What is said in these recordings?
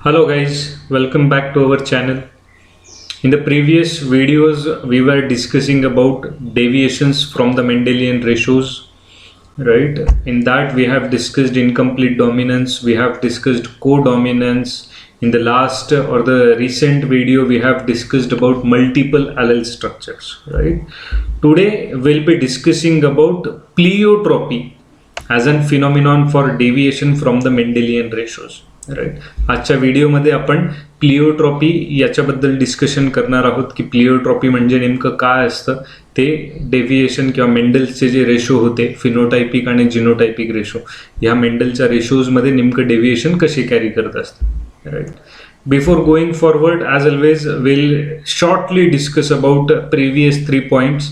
Hello guys, welcome back to our channel. In the previous videos we were discussing about deviations from the Mendelian ratios, right? In that we have discussed incomplete dominance, we have discussed co-dominance. In the last or the recent video we have discussed about multiple allele structures, right? Today we'll be discussing about pleiotropy as a phenomenon for deviation from the Mendelian ratios. Right, आजच्या व्हिडिओमध्ये आपण प्लिओट्रॉपी याच्याबद्दल discussion करणार आहोत की प्लिओट्रॉपी म्हणजे नेमकं काय असतं, ते डेव्हिएशन किंवा मेंडलचे जे रेशो होते फिनोटायपिक आणि जिनोटायपिक रेशो, ह्या मेंडलच्या रेशोजमध्ये नेमकं डेव्हिएशन कसे कॅरी करत असतं. Right, before going forward as always will shortly discuss about previous 3 points.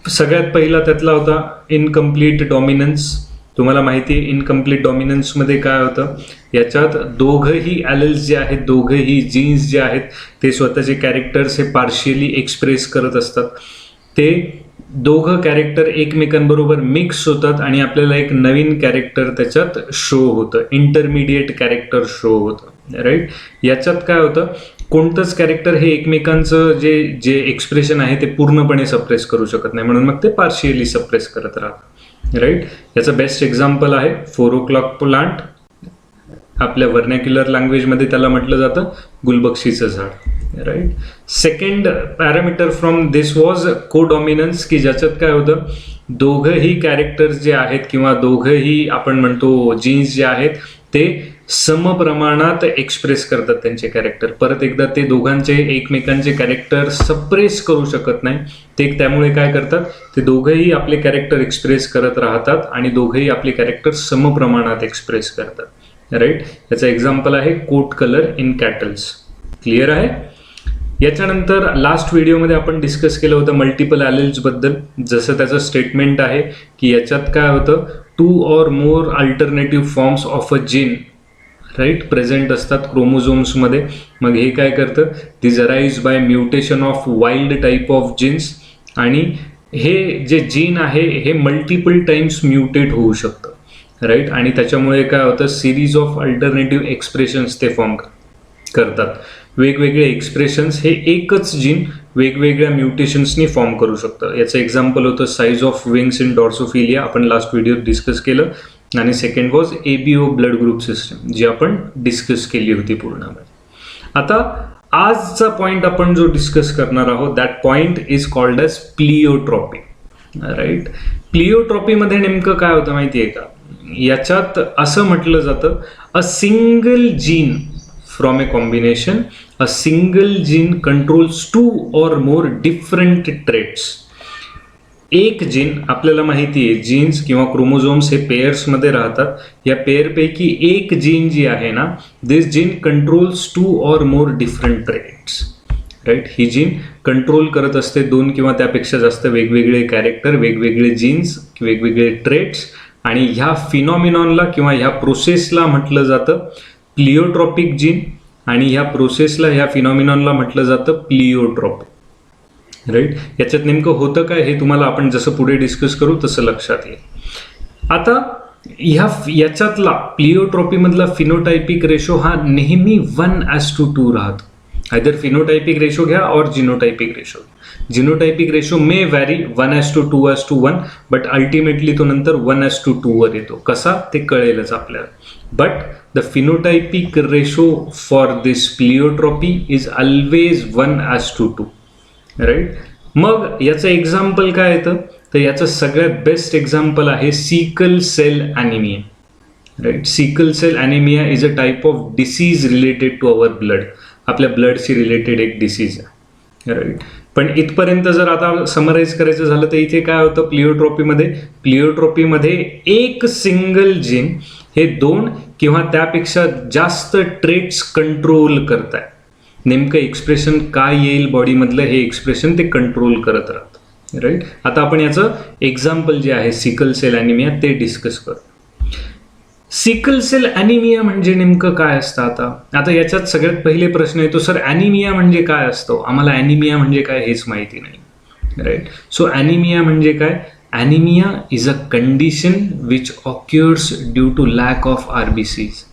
सगळ्यात पहिला त्यातला होता इनकम्प्लीट डॉमिनन्स. तुम्हाला माहिती आहे इनकम्प्लीट डॉमिनन्समध्ये काय होतं, याच्यात दोघंही ॲलेल्स जे आहेत, दोघंही जीन्स जे आहेत ते स्वतःचे कॅरेक्टर्स हे पार्शियली एक्सप्रेस करत असतात. ते दोघं कॅरेक्टर एकमेकांबरोबर मिक्स होतात आणि आपल्याला एक नवीन कॅरेक्टर त्याच्यात शो होतं, इंटरमिडिएट कॅरेक्टर शो होतं. राईट, याच्यात काय होतं, कोणतंच कॅरेक्टर हे एकमेकांचं जे एक्सप्रेशन आहे ते पूर्णपणे सप्रेस करू शकत नाही, म्हणून मग ते पार्शियली सप्रेस करत राहतात. राईट, याचं बेस्ट एक्झाम्पल आहे 4 o'clock प्लांट. आपल्या व्हर्नॅक्युलर लँग्वेजमध्ये त्याला म्हटलं जातं गुलबक्षीचं झाड. Right, second parameter from this was codominance, की ज्याच्यात काय होतं, दोघंही कॅरेक्टर्स जे आहेत किंवा दोघंही आपण म्हणतो जीन्स जे आहेत ते समप्रमाणात एक्सप्रेस करतात त्यांचे कॅरेक्टर. परत एकदा ते दोघांचे एकमेकांचे कॅरेक्टर सप्रेस करू शकत नाही, ते त्यामुळे काय करतात, ते दोघंही आपले कॅरेक्टर एक्सप्रेस करत राहतात आणि दोघंही आपले कॅरेक्टर समप्रमाणात एक्सप्रेस करतात. राईट, याचं एक्झाम्पल आहे coat colour in cattles. Clear आहे. याच्यानंतर लास्ट व्हिडिओमध्ये आपण डिस्कस केलं होतं मल्टिपल ॲलेल्स बद्दल. जसं त्याचं स्टेटमेंट आहे की याच्यात काय होतं, 2 or more alternative forms of a gene right present असतात क्रोमोझोम्समध्ये. मग हे काय करतं, this arise by mutation of wild type of genes, आणि हे जे जीन आहे हे मल्टिपल टाइम्स म्युटेट होऊ शकतं. राईट, आणि त्याच्यामुळे काय होतं, सिरीज ऑफ अल्टरनेटिव्ह एक्सप्रेशन्स ते फॉर्म करतात. वेगवेगळे एक्सप्रेशन्स हे एकच जीन वेगवेगळ्या म्युटेशन्सनी फॉर्म करू शकतं. याचं एक्झाम्पल होतं size of wings in Drosophila, आपण लास्ट व्हिडिओत डिस्कस केलं. आणि second was ABO blood group system, जी आपण डिस्कस केली होती पूर्णपणे. आता आजचा पॉईंट आपण जो डिस्कस करणार आहोत, that point is called as pleiotropy. Right, प्लिओट्रॉपीमध्ये नेमकं काय होतं माहिती आहे का, याच्यात असं म्हटलं जातं, a single gene from a combination, a single gene controls 2 or more different traits. एक जीन, आपल्याला माहिती आहे जीन्स किंवा क्रोमोझोम्स हे पेयर्समध्ये राहतात. या पेअरपैकी एक जीन जी आहे ना, this gene controls 2 or more different traits. Right, ही जीन कंट्रोल करत असते 2 किंवा त्यापेक्षा जास्त वेगवेगळे कॅरेक्टर, वेगवेगळे जीन्स, वेगवेगळे ट्रेट्स, आणि ह्या फिनॉमिनॉनला किंवा ह्या प्रोसेसला म्हटलं जातं प्लिओट्रॉपिक जीन, आणि ह्या प्रोसेसला, ह्या फिनॉमिनॉनला म्हटलं जातं प्लिओट्रॉपी. राईट, याच्यात नेमकं होतं काय हे तुम्हाला आपण जसं पुढे डिस्कस करू तसं लक्षात येईल. आता याच्यातला प्लिओट्रॉपीमधला फिनोटायपिक रेशो हा नेहमी 1:2 राहतो. आयदर फिनोटायपिक रेशो घ्या और genotypic ratio. Genotypic ratio may vary 1:2:1, but ultimately तो नंतर 1:2 वर येतो. कसा ते कळेलच आपल्याला. But the phenotypic ratio for this pleiotropy is always 1:2. Right, मग याचं एक्झाम्पल काय येतं, तर याचं सगळ्यात बेस्ट एक्झाम्पल आहे sickle cell anaemia. Right, sickle cell anaemia is a type of disease related to our blood. आपल्या ब्लडशी रिलेटेड एक डिसीज आहे. राईट, पण इथपर्यंत जर आता समराईज करायचं झालं तर इथे काय होतं, प्लिओट्रॉपीमध्ये एक सिंगल जीन हे 2 किंवा त्यापेक्षा जास्त ट्रेट्स कंट्रोल करत आहे. नेमकं एक्सप्रेशन काय येईल बॉडीमधलं, हे एक्सप्रेशन ते कंट्रोल करत राहतं. राईट, आता आपण याचं एक्झाम्पल जे आहे सिकल सेल ॲनिमिया ते डिस्कस करू. सिकल सेल ॲनिमिया म्हणजे नेमकं काय असतं. आता याच्यात सगळ्यात पहिले प्रश्न येतो, सर ॲनिमिया म्हणजे काय असतो, आम्हाला ॲनिमिया म्हणजे काय हेच माहिती नाही. राईट, सो ॲनिमिया म्हणजे काय, anaemia is a condition which occurs due to lack of RBCs.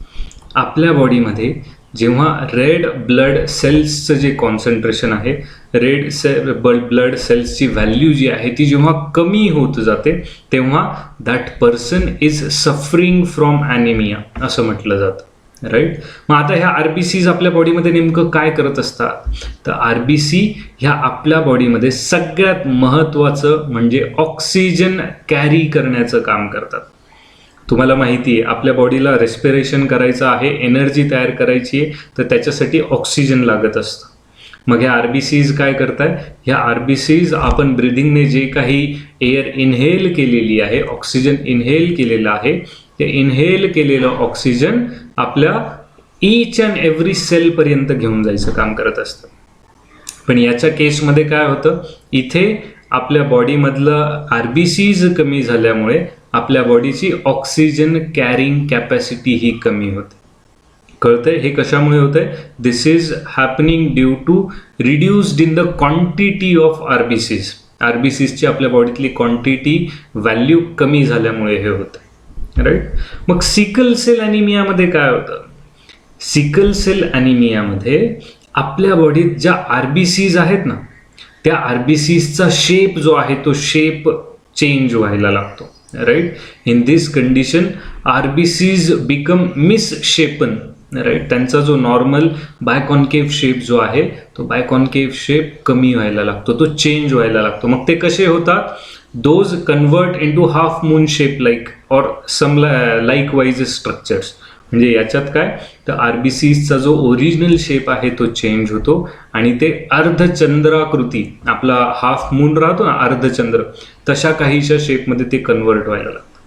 आपल्या बॉडीमध्ये जेव्हा रेड ब्लड सेल्सचं जे कॉन्सन्ट्रेशन आहे, ब्लड सेल्सची व्हॅल्यू जी आहे ती जेव्हा कमी होत जाते, तेव्हा that person is suffering from anaemia असं म्हटलं जातं. राईट. मग आता ह्या RBCs आपल्या बॉडीमध्ये नेमकं काय करत असतात? तर RBC ह्या आपल्या बॉडीमध्ये सगळ्यात महत्त्वाचं म्हणजे ऑक्सिजन कॅरी करण्याचं काम करतात. तुम्हाला माहिती आहे आपल्या बॉडीला रेस्पिरेशन करायचं आहे, एनर्जी तयार करायची आहे, तर त्याच्यासाठी ऑक्सिजन लागत असतं. मग ह्या RBCs काय करताय? ह्या RBCs आपण ब्रिदिंगने जे काही एअर इनहेल केलेली आहे, ऑक्सिजन इनहेल केलेलं आहे, ते इनहेल केलेलं ऑक्सिजन आपल्या ईच अँड एव्हरी सेलपर्यंत घेऊन जायचं काम करत असतं. पण याच्या केसमध्ये काय होतं? इथे आपल्या बॉडीमधलं RBCs कमी झाल्यामुळे आपल्या बॉडीची ऑक्सिजन कॅरिंग कॅपॅसिटी ही कमी होते. कळतंय हे कशामुळे होतंय? This is happening due to reduced in the quantity of RBCs. RBCsची आपल्या बॉडीतली क्वांटिटी व्हॅल्यू कमी झाल्यामुळे हे होतं. राईट. मग सिकल सेल ॲनिमियामध्ये काय होतं? सिकल सेल ॲनिमियामध्ये आपल्या बॉडीत ज्या RBCs आहेत ना, त्या RBCsचा शेप जो आहे तो शेप चेंज व्हायला लागतो. Right. In this condition RBCs become misshapen. Right. त्यांचा जो नॉर्मल बायकॉन्केव्ह शेप जो आहे तो बायकॉन्केव्ह शेप कमी व्हायला लागतो, तो चेंज व्हायला लागतो. मग ते कसे होतात? Those convert into half moon shape like और सम लाईकवाईज स्ट्रक्चर्स. म्हणजे याच्यात काय? तर RBCsचा जो ओरिजिनल शेप आहे तो चेंज होतो आणि ते अर्धचंद्राकृती, आपला हाफ मून राहतो ना अर्धचंद्र, तशा काहीशा शेपमध्ये ते कन्वर्ट व्हायला लागतं.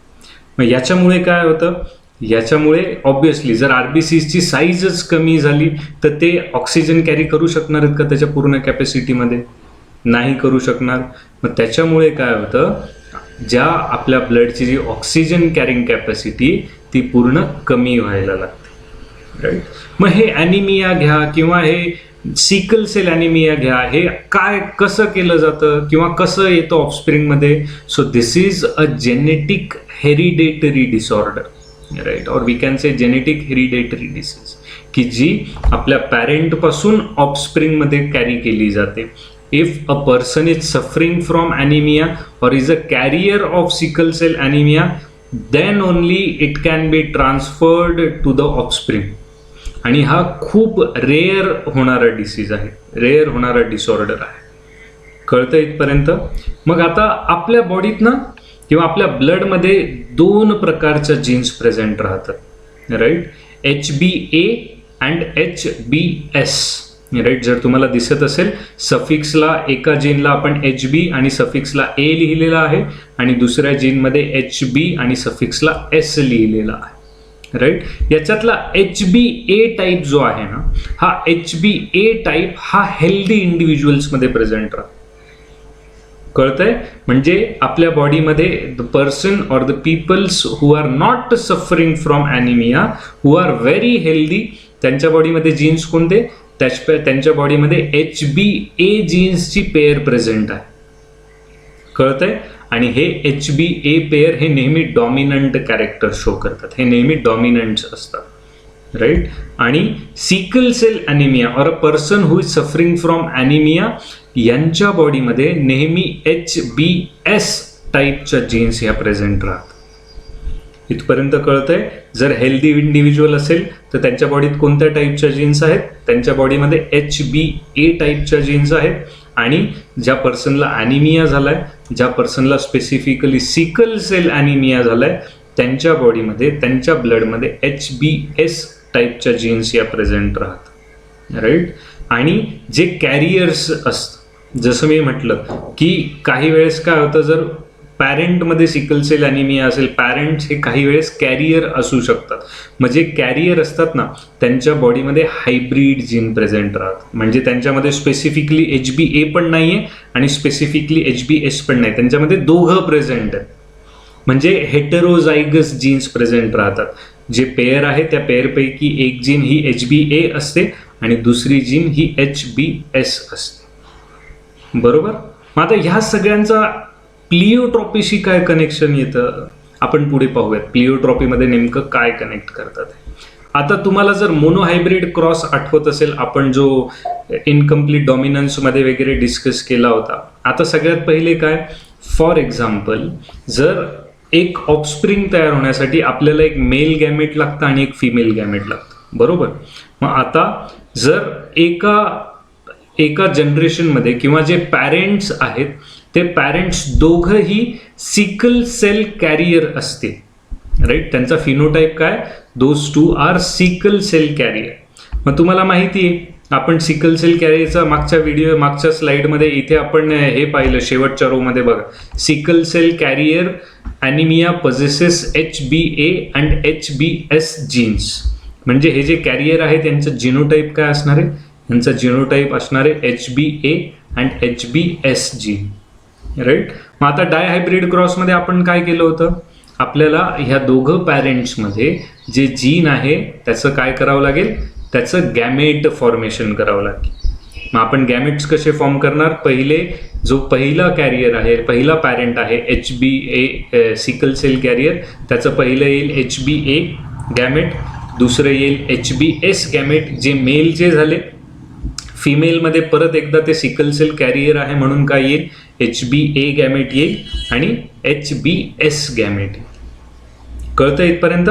मग याच्यामुळे काय होतं? याच्यामुळे ऑब्विसली जर RBCsची साईजच कमी झाली तर ते ऑक्सिजन कॅरी करू शकणार आहेत का त्याच्या पूर्ण कॅपॅसिटीमध्ये? नाही करू शकणार. मग त्याच्यामुळे काय होतं? ज्या आपल्या ब्लडची जी ऑक्सिजन कॅरिंग कॅपॅसिटी ती पूर्ण कमी व्हायला लागते. राईट. मग हे ॲनिमिया घ्या किंवा हे सिकल सेल ॲनिमिया घ्या, हे काय कसं केलं जातं किंवा कसं येतं ऑफस्प्रिंगमध्ये? So this is a genetic hereditary disorder. Right. और we can say genetic hereditary disease, की जी आपल्या पॅरेंटपासून ऑफस्प्रिंगमध्ये कॅरी केली जाते. If a person is suffering from anemia or is a carrier of sickle cell anemia, then only it can be transferred to the offspring. आणि हा खूप rare होणारा disease आहे, रेअर होणारा डिसऑर्डर आहे. कळतं इथपर्यंत? मग आता आपल्या बॉडीत ना किंवा आपल्या ब्लडमध्ये दोन प्रकारच्या जीन्स प्रेझेंट राहतात. Right. HbA and HbS. Right. जर तुम्हाला दिसत असेल सफिक्सला एका जीनला आपण HB आणि सफिक्सला A लिहिलेला आहे आणि दुसऱ्या जीनमध्ये HB आणि सफिक्सला S लिहिलेला आहे. राईट. याच्यातला HbA टाईप जो आहे ना, हा HbA टाईप हा हेल्दी इंडिव्हिज्युअल्समध्ये प्रेझेंट राहतो. कळतंय? म्हणजे आपल्या बॉडीमध्ये द पर्सन और the peoples who are not suffering from anaemia, who are very healthy, त्यांच्या बॉडीमध्ये जीन्स कोणते? त्यांच्या बॉडीमध्ये HbA जीन्सची पेअर प्रेझेंट आहे. कळतंय? आणि हे HbA पेअर हे नेहमी डॉमिनंट कॅरेक्टर शो करतात, हे नेहमी डॉमिनंट्स असतात. राईट. आणि सिकल सेल ॲनिमिया और a person who is suffering from anaemia यांच्या बॉडीमध्ये नेहमी HbS टाईपच्या जीन्स ह्या प्रेझेंट राहतात. इथपर्यंत कळतंय? जर हेल्दी इंडिव्हिज्युअल असेल तर त्यांच्या बॉडीत कोणत्या टाईपच्या जीन्स आहेत? त्यांच्या बॉडीमध्ये HbA टाईपच्या जीन्स आहेत. आणि ज्या पर्सनला ॲनिमिया झालाय, ज्या पर्सनला स्पेसिफिकली सिकल सेल ॲनिमिया झालाय, त्यांच्या बॉडीमध्ये, त्यांच्या ब्लडमध्ये HbS टाईपच्या जीन्स या प्रेझेंट राहतात. राईट. आणि जे कॅरियर्स असतात, जसं मी म्हटलं की काही वेळेस काय होतं, जर पॅरेंटमध्ये सिकल सेल ॲनिमिया असेल, पॅरेंट्स हे काही वेळेस कॅरियर असू शकतात. म्हणजे कॅरियर असतात ना, त्यांच्या बॉडीमध्ये हायब्रिड जीन प्रेझेंट राहतात. म्हणजे त्यांच्यामध्ये स्पेसिफिकली HbA पण नाही आहे आणि स्पेसिफिकली HbS पण नाही, त्यांच्यामध्ये दोघं प्रेझेंट आहेत. म्हणजे हेटेरोझायगस जीन्स प्रेझेंट राहतात. जे पेअर आहे त्या पेअरपैकी एक जीन ही HbA असते आणि दुसरी जीन ही HbS असते. बरोबर. मग आता ह्या सगळ्यांचा प्लिओट्रॉपीशी काय कनेक्शन येतं आपण पुढे पाहूयात. प्लिओट्रॉपीमध्ये नेमकं काय कनेक्ट करतात. आता तुम्हाला जर मोनोहायब्रिड क्रॉस आठवत असेल, आपण जो इनकम्प्लीट डॉमिनन्स मध्ये वगैरे डिस्कस केला होता. आता सगळ्यात पहिले काय, फॉर एक्झाम्पल जर एक ऑफस्प्रिंग तयार होण्यासाठी आपल्याला एक मेल गॅमेट लागतं आणि एक फिमेल गॅमेट लागतं, बरोबर. मग आता जर एका जनरेशनमध्ये किंवा जे पॅरेंट्स आहेत ते पॅरेंट्स दोघंही सिकल सेल कॅरियर असतील, राईट. त्यांचा फिनोटाईप काय, those two are sickle cell carrier. मग तुम्हाला माहिती आहे, आपण सिकल सेल कॅरियरचा मागच्या स्लाइडमध्ये इथे आपण हे पाहिलं शेवटच्या रो मध्ये बघा, sickle cell carrier anaemia possesses HbA and HbS genes. म्हणजे हे जे कॅरियर आहे त्यांचं जिनोटाईप काय असणार आहे, यांचा जिनोटाईप असणार आहे HbA and HbS gene, right. मग आता डायहायब्रिड क्रॉसमध्ये आपण काय केलं होतं, आपल्याला ह्या दोघं पॅरेंट्समध्ये जे जीन आहे त्याचं काय करावं लागेल, त्याचं गॅमेट फॉर्मेशन करावं लागेल. मग आपण गॅमेट्स कसे फॉर्म करणार, पहिले जो पहिला कॅरियर आहे, पहिला पॅरेंट आहे HbA सिकल सेल कॅरियर, त्याचं पहिलं येईल HbA गॅमेट, दुसरं येईल HbS गॅमेट जे मेलचे झाले. फिमेलमध्ये परत एकदा ते सिकल सेल कॅरियर आहे म्हणून काय येईल, HbA गॅमेट येईल आणि HbS गॅमेट. कळतं इथपर्यंत.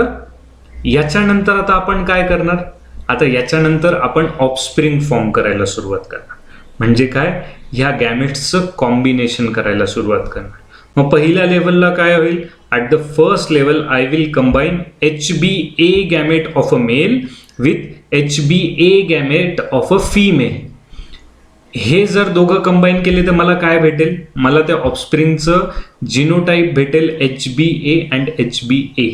याच्यानंतर आता आपण काय करणार, आता याच्यानंतर आपण ऑफस्प्रिंग फॉर्म करायला सुरुवात करणार. म्हणजे काय, ह्या गॅमेट्सचं कॉम्बिनेशन करायला सुरुवात करणार. मग पहिल्या लेवलला काय होईल, at the first level I will combine HbA gamete of a mail with HbA gamete of a female. हे जर दोघं कंबाईन केले तर मला काय भेटेल, मला त्या ऑफस्प्रिंगचं जिनोटाईप भेटेल HbA अँड HbA.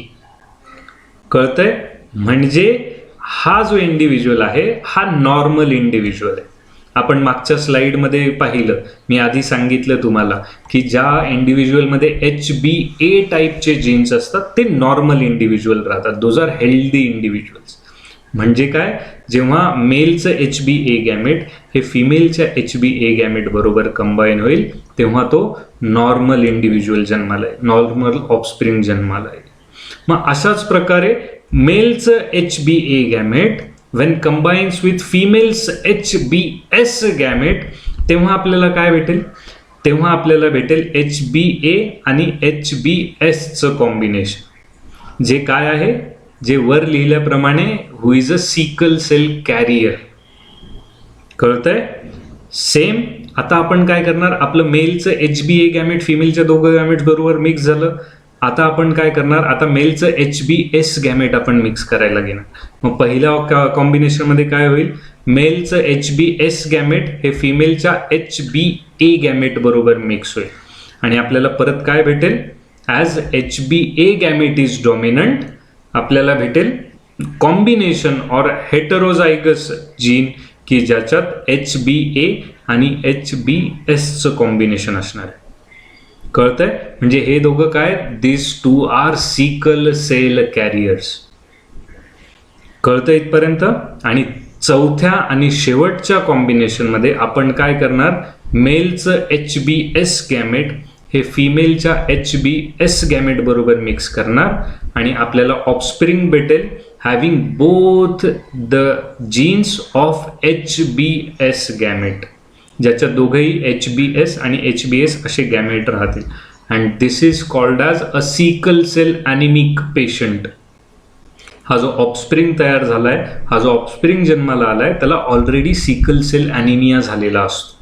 कळतंय. म्हणजे हा जो इंडिव्हिज्युअल आहे हा नॉर्मल इंडिव्हिज्युअल आहे. आपण मागच्या स्लाइडमध्ये पाहिलं, मी आधी सांगितलं तुम्हाला की ज्या इंडिव्हिज्युअलमध्ये HbA टाईपचे जीन्स असतात ते नॉर्मल इंडिव्हिज्युअल राहतात, दोज आर हेल्दी इंडिव्हिज्युअल्स. म्हणजे काय, जेव्हा मेलचं HbA गॅमेट हे फिमेलच्या HbA गॅमेट बरोबर कंबाईन होईल तेव्हा तो नॉर्मल इंडिव्हिज्युअल जन्माला येईल, नॉर्मल ऑफस्प्रिंग जन्माला येईल. मग अशाच प्रकारे मेलचं HbA gamete when combines with female's HbS gamete तेव्हा आपल्याला काय भेटेल, तेव्हा आपल्याला भेटेल HbA आणि HbS चं कॉम्बिनेशन, जे काय आहे, जे वर लिहिल्याप्रमाणे who is a sickle cell carrier. कळतंय. सेम आता आपण काय करणार, आपलं मेलचं HbA गॅमेट फिमेलच्या दोघं गॅमेट बरोबर मिक्स झालं. आता आपण काय करणार, आता मेलचं HbS गॅमेट आपण मिक्स करायला घेणार. मग पहिल्या कॉम्बिनेशनमध्ये काय होईल, मेलचं HbS गॅमेट हे फिमेलच्या HbA गॅमेट बरोबर मिक्स होईल आणि आपल्याला परत काय भेटेल, as HbA gamete is dominant आपल्याला भेटेल कॉम्बिनेशन ऑर हेटरोझायगस जीन की ज्याच्यात HbA आणि HbS चं कॉम्बिनेशन असणार आहे. कळतंय. म्हणजे हे दोघं काय, this two are sickle cell carriers. कळतं इथपर्यंत. आणि चौथ्या आणि शेवटच्या कॉम्बिनेशनमध्ये आपण काय करणार, मेलचं HbS गॅमेट हे फिमेलच्या HbS गॅमेट बरोबर मिक्स करणार आणि आपल्याला ऑफस्प्रिंग भेटेल having both the genes of HbS gamete, ज्याच्या दोघंही HbS आणि HbS असे गॅमेट राहतील. And this is called as a sickle cell anaemic patient. हा जो ऑफस्प्रिंग तयार झालाय, हा जो ऑफस्प्रिंग जन्माला आलाय त्याला ऑलरेडी सिकल सेल ॲनिमिया झालेला असतो.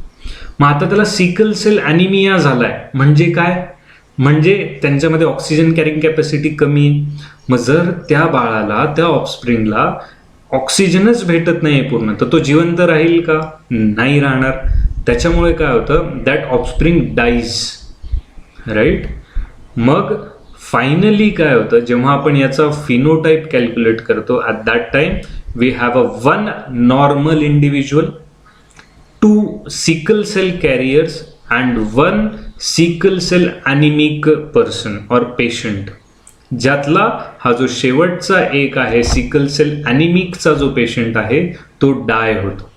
मग आता त्याला सिकल सेल ॲनिमिया झालाय म्हणजे काय, म्हणजे त्यांच्यामध्ये ऑक्सिजन कॅरिंग कॅपॅसिटी कमी आहे. मग जर त्या बाळाला, त्या ऑफस्प्रिंगला ऑक्सिजनच भेटत नाही पूर्ण, तर तो जिवंत राहील का, नाही राहणार. त्याच्यामुळे काय होतं, दॅट ऑफस्प्रिंग डाईज, राईट. मग फायनली काय होतं, जेव्हा आपण याचा फिनोटाईप कॅल्क्युलेट करतो, at that time we have a one normal individual, two sickle cell carriers and one sickle cell anaemic person or patient. ज्यातला हा जो शेवटचा एक आहे सिकल सेल ॲनिमिकचा जो पेशंट आहे तो डाय होतो.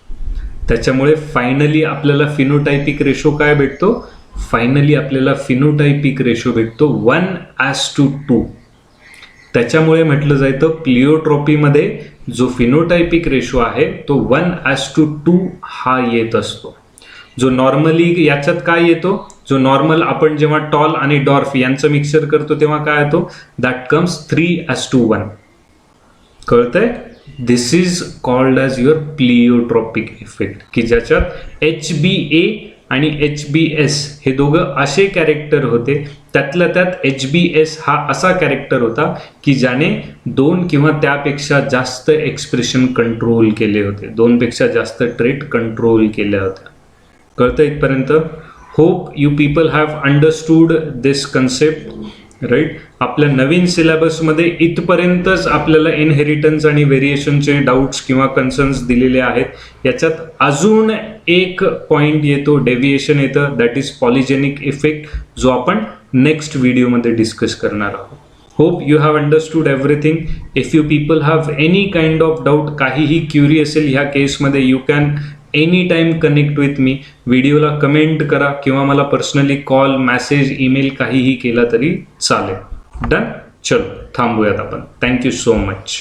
त्याच्यामुळे फायनली आपल्याला फिनोटायपिक रेशो काय भेटतो, फायनली आपल्याला फिनोटायपिक रेशो भेटतो 1:2. त्याच्यामुळे म्हटलं जातं प्लिओट्रॉपीमध्ये जो फिनोटायपिक रेशो आहे तो 1:2 हा येत असतो. जो नॉर्मली याच्यात काय येतो, जो नॉर्मल आपण जेव्हा टॉल आणि डॉर्फ यांचं मिक्सचर करतो तेव्हा काय येतो, दॅट कम्स 3:1. कळतंय? This is called as your pleiotropic effect, की ज्याच्यात HbA आणि HbS हे दोघं असे कॅरेक्टर होते. त्यातल्या त्यात HbS हा असा कॅरेक्टर होता की ज्याने 2 किंवा त्यापेक्षा जास्त एक्सप्रेशन कंट्रोल केले होते, 2 पेक्षा जास्त ट्रेट कंट्रोल केल्या होत्या. कळतं इथपर्यंत? Hope you people have understood this concept, right. आपल्या नवीन सिलेबसमध्ये इथपर्यंतच आपल्याला इनहेरिटन्स आणि व्हेरिएशनचे डाऊट्स किंवा कन्सर्न्स दिलेले आहेत. याच्यात अजून एक पॉईंट येतो, डेव्हिएशन येतं, दॅट इज पॉलिजेनिक इफेक्ट, जो आपण नेक्स्ट व्हिडिओमध्ये डिस्कस करणार आहोत. Hope you have understood everything. If you people have any kind of doubt, काहीही क्युरी असेल ह्या केसमध्ये, you can any time connect with me. व्हिडिओला कमेंट करा किंवा मला पर्सनली कॉल, मेसेज, ईमेल काहीही केला तरी चालेल. डन. चलो थांबूयात आपण. Thank you so much.